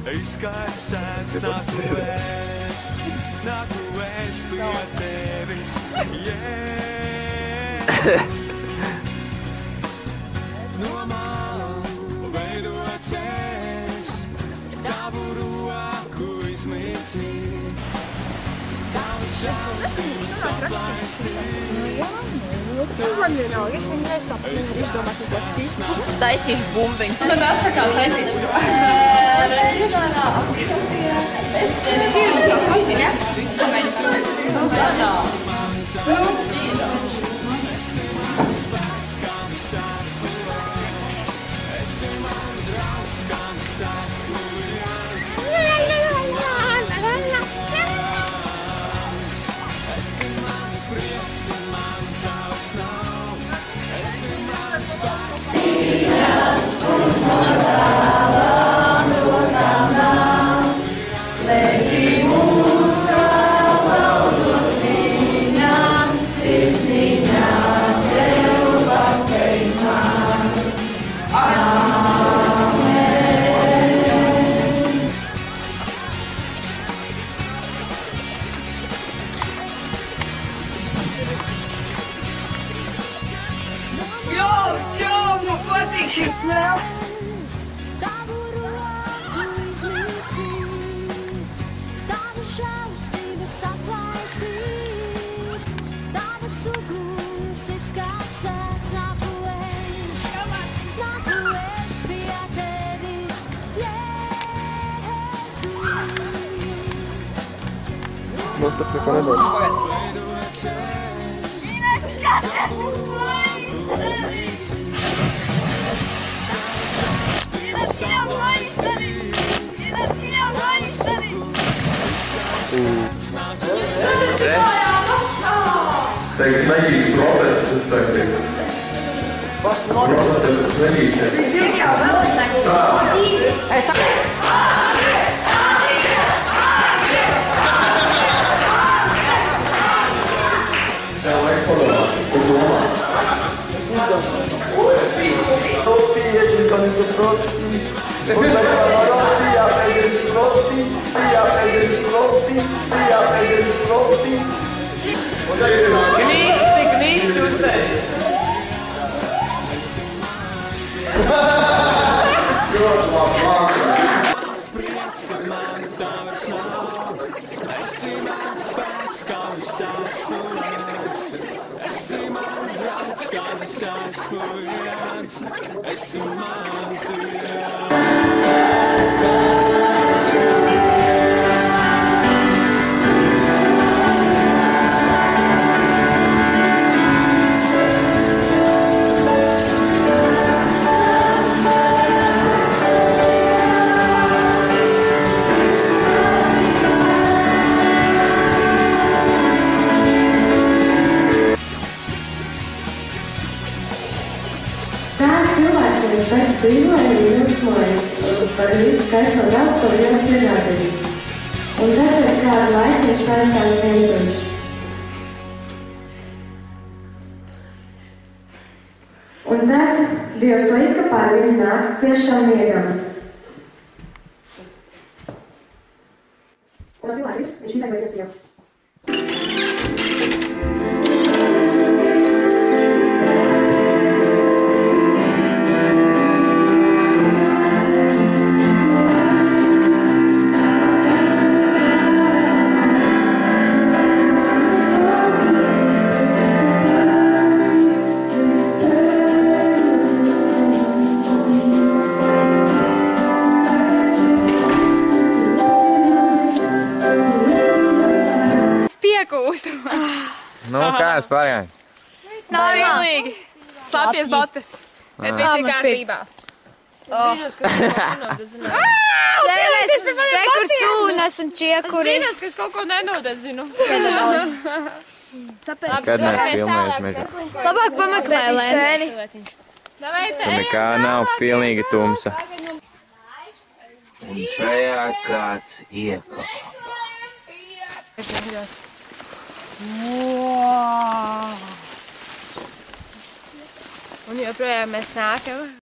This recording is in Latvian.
Izkaisēts nāku es pie tevis, no malu veidoties, tavu roku izmircīt, tavu žēlstības aplaistīt. Man vienalga, es viņu neizdomāšu ko citu. Taisīšu bumbiņu. Tad atsakās taisīšu to. Tieši tā pati, ja? Nu, tas neko nedod. Tagad neģīs protestus tagad. Protestus neģīties. Tev vajag padomāt, ko domās? Es izdomāju. Topi, es nikad nesaproti. Un tagad roti, jāpēdējais proti. Jāpēdējais proti. Jāpēdējais proti. Gnīgs uzsēs! Prieks, kad man tavs nav, esi mans spēks, kā visās slūdās. Esi mans draugs, kā visās slūdās. Esi mans Pēc dzīvoja arī uzsmoja par visu skaisto dabu, ko Dievs ir radījis. Un tad pēc kādu laiku viņš šaitās vientuļš. Un tad Dievs lika pār viņu nākt ciešam miegam. Un cilvēku gribas, viņš izdegoja iesīju. Nu, kādas pārējās? Normālīgi. Slāpjas batas. Bet viss ir kārtībā. Brīnos, ka kur sūnas un čiekuri. Es brīnos, ka es kaut ko nenodezinu. Kad mēs filmējamies mežā? Labāk pameklē lēni. Tur nekā nav pilnīgi tumsa. Un šajā kāds iekāp. Un joprojām mēs nākam.